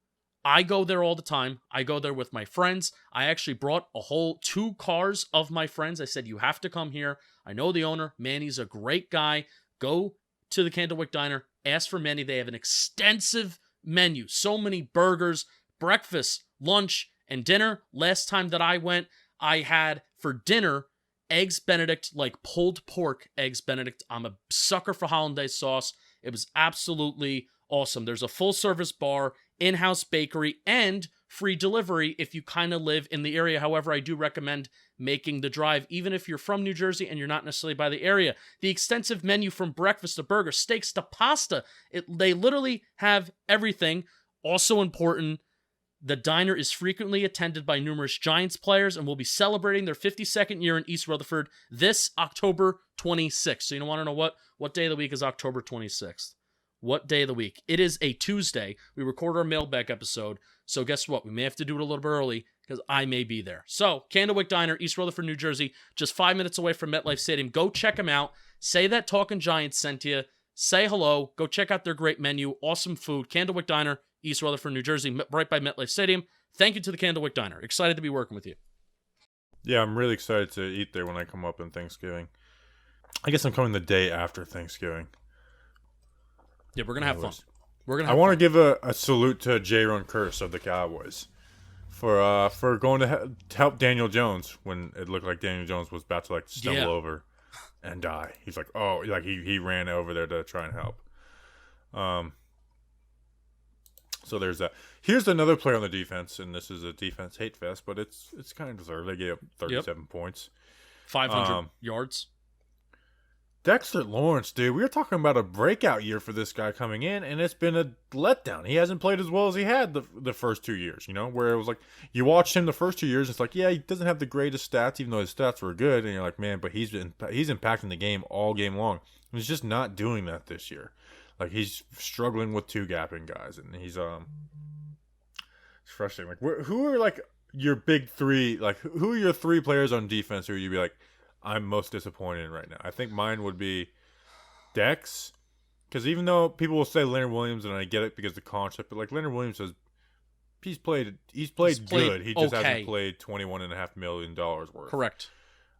I go there all the time. I go there with my friends. I actually brought a whole 2 cars of my friends. I said, you have to come here. I know the owner. Manny's a great guy. Go to the Candlewick Diner. Ask for Manny. They have an extensive menu. So many burgers, breakfast, lunch, and dinner. Last time that I went, I had for dinner eggs Benedict, like pulled pork eggs Benedict. I'm a sucker for hollandaise sauce. It was absolutely awesome. There's a full-service bar, in-house bakery, and free delivery if you kind of live in the area. However, I do recommend making the drive, even if you're from New Jersey and you're not necessarily by the area. The extensive menu from breakfast to burgers, steaks to pasta, they literally have everything. Also important, the diner is frequently attended by numerous Giants players and will be celebrating their 52nd year in East Rutherford this October 26th. So you want to know what day of the week is October 26th? What day of the week? It is a Tuesday. We record our mailbag episode. So guess what? We may have to do it a little bit early because I may be there. So Candlewick Diner, East Rutherford, New Jersey, just 5 minutes away from MetLife Stadium. Go check them out. Say that Talking Giants sent you. Say hello. Go check out their great menu. Awesome food. Candlewick Diner, East Rutherford, New Jersey, right by MetLife Stadium. Thank you to the Candlewick Diner. Excited to be working with you. Yeah, I'm really excited to eat there when I come up on Thanksgiving. I guess I'm coming the day after Thanksgiving. Yeah, we're going to have fun. I want to give a salute to Jaron Curse of the Cowboys for going to help Daniel Jones when it looked like Daniel Jones was about to stumble over and die. He's like, oh, he ran over there to try and help. So there's that. Here's another player on the defense, and this is a defense hate fest, but it's kind of deserved. They gave up 37 points, 500 yards. Dexter Lawrence, dude, we were talking about a breakout year for this guy coming in, and it's been a letdown. He hasn't played as well as he had the first 2 years, where it was like, you watched him the first 2 years, it's like, yeah, he doesn't have the greatest stats, even though his stats were good, and you're like, man, but he's impacting the game all game long. And he's just not doing that this year. Like, he's struggling with 2-gapping guys, and he's, it's frustrating. Like, who are, your big 3, who are your 3 players on defense who you'd be like, I'm most disappointed in right now? I think mine would be Dex, because even though people will say Leonard Williams, and I get it because of the concept, but Leonard Williams he's played good. He just hasn't played $21.5 million worth. Correct.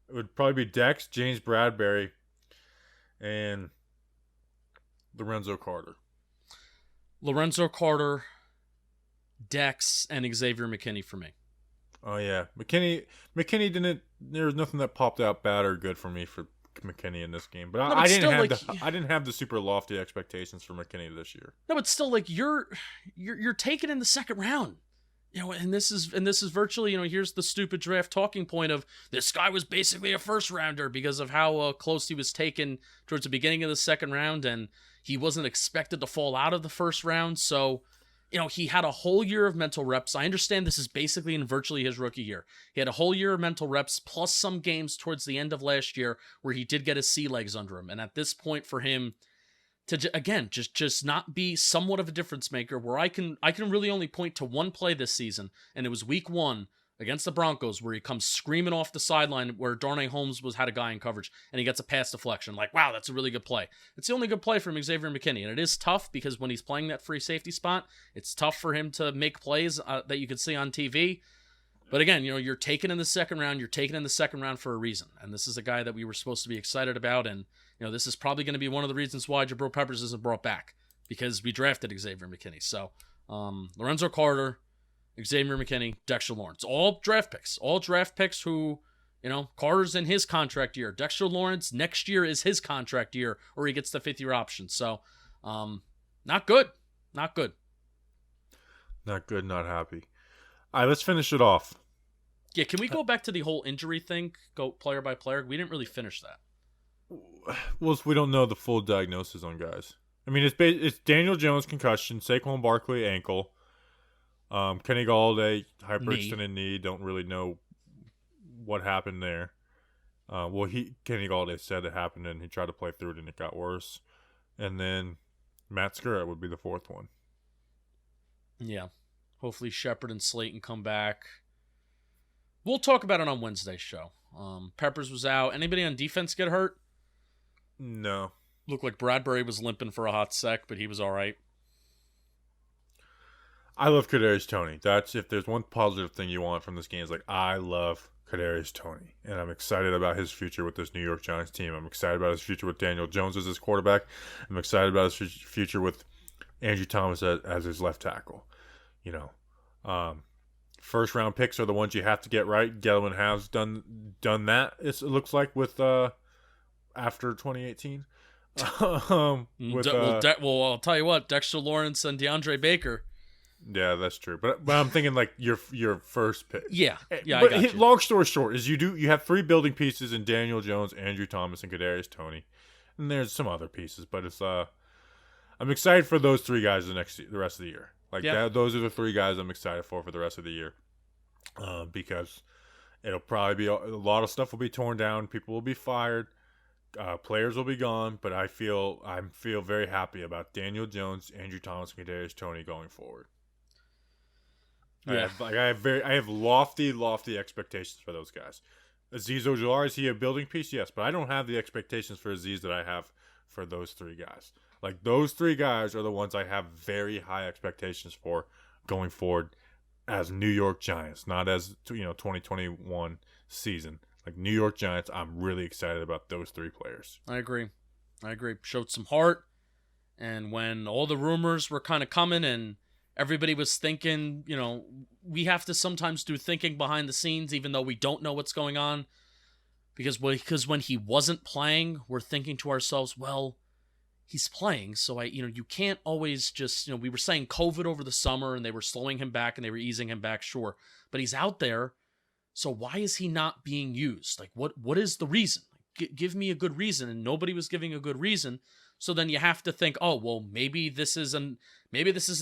It would probably be Dex, James Bradbury, and Lorenzo Carter. Lorenzo Carter, Dex, and Xavier McKinney for me. Oh yeah, McKinney didn't. There was nothing that popped out bad or good for me for McKinney in this game. But I didn't have the super lofty expectations for McKinney this year. No, but still, you're taken in the second round. And this is virtually, here's the stupid draft talking point of this guy was basically a first rounder because of how close he was taken towards the beginning of the second round, and he wasn't expected to fall out of the first round. So, he had a whole year of mental reps. I understand this is basically in virtually his rookie year. He had a whole year of mental reps plus some games towards the end of last year where he did get his sea legs under him. And at this point for him to, again, just not be somewhat of a difference maker, where I can really only point to one play this season, and it was week 1 against the Broncos where he comes screaming off the sideline where Darnay Holmes had a guy in coverage, and he gets a pass deflection. Like, wow, that's a really good play. It's the only good play from Xavier McKinney, and it is tough because when he's playing that free safety spot, it's tough for him to make plays that you can see on TV. But again, you're taken in the second round. You're taken in the second round for a reason, and this is a guy that we were supposed to be excited about, and this is probably going to be one of the reasons why Jabril Peppers isn't brought back, because we drafted Xavier McKinney. So, Lorenzo Carter, Xavier McKinney, Dexter Lawrence, all draft picks who, Carter's in his contract year. Dexter Lawrence next year is his contract year, or he gets the 5th-year option. So, not good. Not good. Not good, not happy. All right, let's finish it off. Yeah, can we go back to the whole injury thing? Go player by player? We didn't really finish that. Well, we don't know the full diagnosis on guys. I mean, it's Daniel Jones concussion, Saquon Barkley ankle, Kenny Galladay hyperextended knee. Don't really know what happened there. Kenny Galladay said it happened and he tried to play through it and it got worse. And then Matt Skura would be the fourth one. Yeah. Hopefully Shepard and Slayton come back. We'll talk about it on Wednesday's show. Peppers was out. Anybody on defense get hurt? No. Looked like Bradbury was limping for a hot sec, but he was all right. I love Kadarius Toney. That's if there's one positive thing you want from this game, is like I love Kadarius Toney, and I'm excited about his future with this New York Giants team. I'm excited about his future with Daniel Jones as his quarterback. I'm excited about his future with Andrew Thomas as his left tackle. First round picks are the ones you have to get right. Gettleman has done that. It looks like with after 2018. I'll tell you what, Dexter Lawrence and DeAndre Baker. Yeah, that's true. But I'm thinking like your first pick. Yeah. But I got you. Long story short is you have three building pieces in Daniel Jones, Andrew Thomas, and Kadarius Toney, and there's some other pieces. But it's I'm excited for those three guys the rest of the year. Those are the three guys I'm excited for the rest of the year, because it'll probably be a lot of stuff will be torn down, people will be fired, players will be gone. But I feel very happy about Daniel Jones, Andrew Thomas, and Kadarius Toney going forward. Yeah. I have lofty expectations for those guys. Azeez Ojulari, is he a building piece? Yes, but I don't have the expectations for Azeez that I have for those three guys. Like, those three guys are the ones I have very high expectations for going forward as New York Giants, not as 2021 season. Like, New York Giants, I'm really excited about those three players. I agree. Showed some heart, and when all the rumors were kind of coming and everybody was thinking, we have to sometimes do thinking behind the scenes, even though we don't know what's going on. Because when he wasn't playing, we're thinking to ourselves, well, he's playing. So you can't always just, we were saying COVID over the summer and they were slowing him back and they were easing him back. Sure. But he's out there. So why is he not being used? Like, what is the reason? Give me a good reason. And nobody was giving a good reason. So then you have to think, oh, well, maybe this is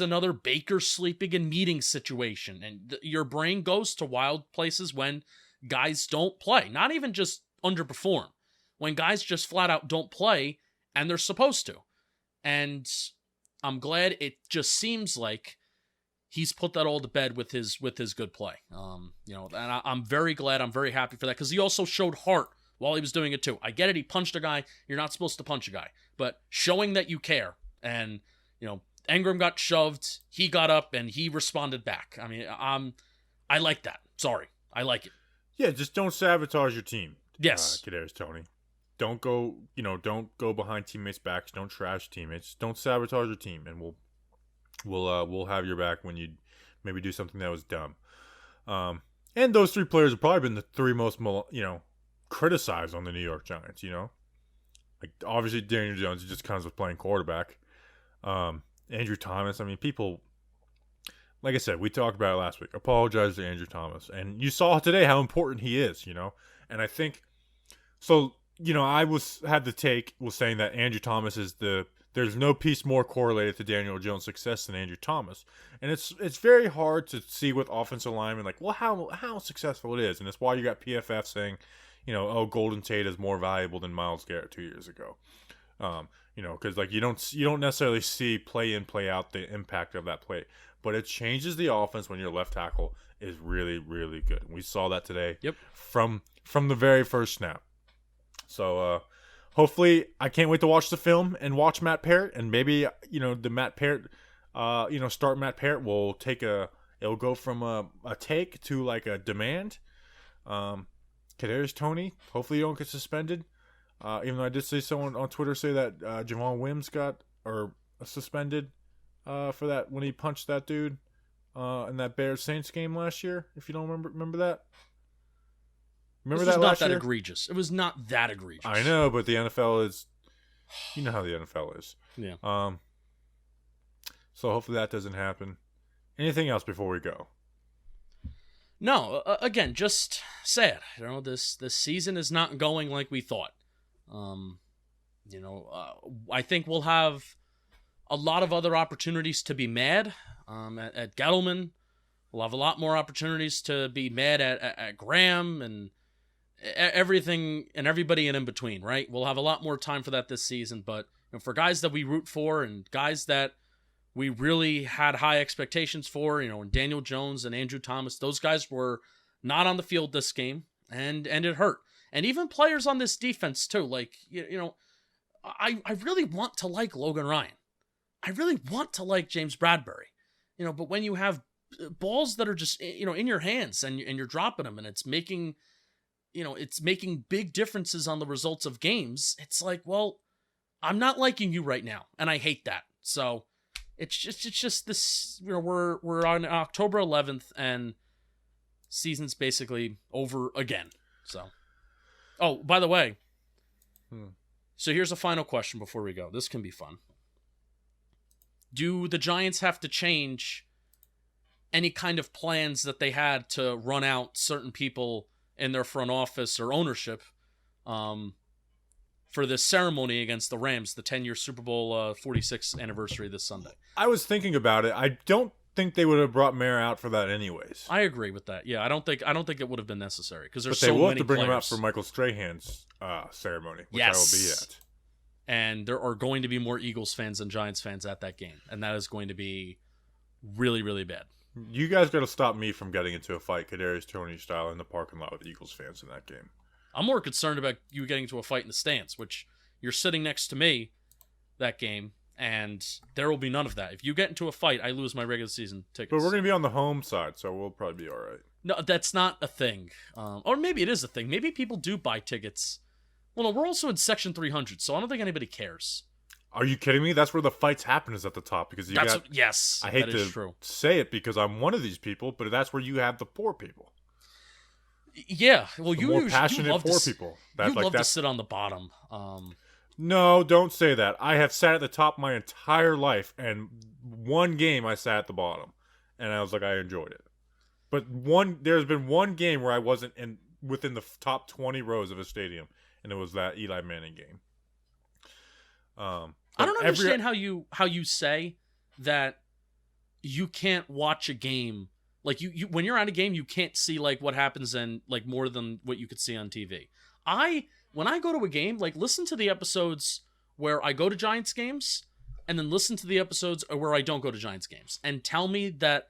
another Baker sleeping in meeting situation. And your brain goes to wild places when guys don't play. Not even just underperform. When guys just flat out don't play and they're supposed to. And I'm glad it just seems like he's put that all to bed with his good play. And I'm very glad. I'm very happy for that, because he also showed heart while he was doing it too. I get it. He punched a guy. You're not supposed to punch a guy, but showing that you care. And, Ingram got shoved. He got up and he responded back. I mean, I like that. Sorry. I like it. Yeah. Just don't sabotage your team. Yes. Kadarius Toney. Don't go behind teammates' backs. Don't trash teammates. Don't sabotage your team, and we'll have your back when you maybe do something that was dumb. And those three players have probably been the three most criticized on the New York Giants. Like, obviously Daniel Jones just comes with playing quarterback. Andrew Thomas. I mean, people, like I said, we talked about it last week. Apologize to Andrew Thomas, and you saw today how important he is. And I think so. I was saying that Andrew Thomas is there's no piece more correlated to Daniel Jones' success than Andrew Thomas. And it's very hard to see with offensive linemen, like, well, how successful it is. And that's why you got PFF saying, Golden Tate is more valuable than Myles Garrett 2 years ago. Because like you don't necessarily see play in, play out the impact of that play. But it changes the offense when your left tackle is really, really good. And we saw that today. Yep. From the very first snap. So hopefully, I can't wait to watch the film and watch Matt Parrott, and maybe the Matt Parrott, start Matt Parrott will it'll go from a take to like a demand. Kadarius Toney, hopefully you don't get suspended. Even though I did see someone on Twitter say that Javon Wims got suspended for that when he punched that dude in that Bears Saints game last year. If you don't remember that. Remember that last year? Egregious. It was not that egregious. I know, but the NFL is, how the NFL is. Yeah. So hopefully that doesn't happen. Anything else before we go? No. Again, just sad. This season is not going like we thought. I think we'll have a lot of other opportunities to be mad at Gettleman. We'll have a lot more opportunities to be mad at Graham and everything and everybody in between, right? We'll have a lot more time for that this season, but for guys that we root for and guys that we really had high expectations for, and Daniel Jones and Andrew Thomas, those guys were not on the field this game, and it hurt. And even players on this defense too, like, I really want to like Logan Ryan. I really want to like James Bradbury, but when you have balls that are just, in your hands and you're dropping them and it's making big differences on the results of games, it's like, well, I'm not liking you right now. And I hate that. So it's just this, we're on October 11th and season's basically over again. So, oh, by the way, so here's a final question before we go. This can be fun. Do the Giants have to change any kind of plans that they had to run out certain people in their front office or ownership for this ceremony against the Rams, the 10-year Super Bowl 46th anniversary this Sunday? I was thinking about it. I don't think they would have brought Mayer out for that anyways. I agree with that. Yeah, I don't think it would have been necessary because there's so many. But they will have to bring him out players. for Michael Strahan's ceremony, which Yes. I will be at. And there are going to be more Eagles fans than Giants fans at that game, and that is going to be really, really bad. You guys got to stop me from getting into a fight, Kadarius Toney style, in the parking lot with Eagles fans in that game. I'm more concerned about you getting into a fight in the stands, which you're sitting next to me that game, and there will be none of that. If you get into a fight, I lose my regular season tickets. But we're going to be on the home side, so we'll probably be all right. No, that's not a thing. Or maybe it is a thing. Maybe people do buy tickets. Well, no, we're also in Section 300, so I don't think anybody cares. Are you kidding me? That's where the fights happen, is at the top. Because yes, I hate that to is true. say it because I'm one of these people, but that's where you have the poor people. Yeah, well, The more passionate poor people. You love to sit on the bottom. No, don't say that. I have sat at the top my entire life, and one game I sat at the bottom, and I was like, I enjoyed it. But there's been one game where I wasn't within the top 20 rows of a stadium, and it was that Eli Manning game. I don't understand how you say that you can't watch a game. Like you when you're at a game, you can't see like what happens and like more than what you could see on TV. When I go to a game, like listen to the episodes where I go to Giants games and then listen to the episodes where I don't go to Giants games and tell me that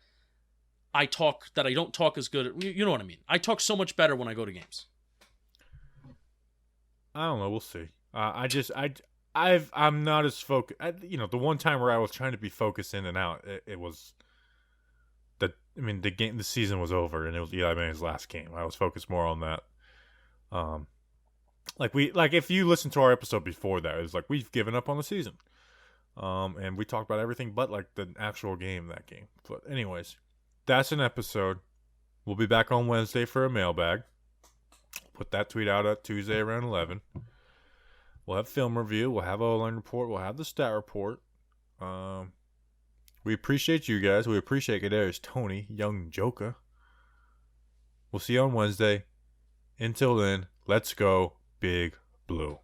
I don't talk as good. You know what I mean? I talk so much better when I go to games. I don't know. We'll see. I'm not as focused. The one time where I was trying to be focused in and out, it was the season was over and it was Eli Manning's last game. I was focused more on that. If you listen to our episode before that, it was like we've given up on the season. And we talked about everything but like the actual game that game. But anyways, that's an episode. We'll be back on Wednesday for a mailbag. Put that tweet out at Tuesday around 11. We'll have film review. We'll have O-line report. We'll have the stat report. We appreciate you guys. We appreciate Kadarius Toney, young joker. We'll see you on Wednesday. Until then, let's go Big Blue.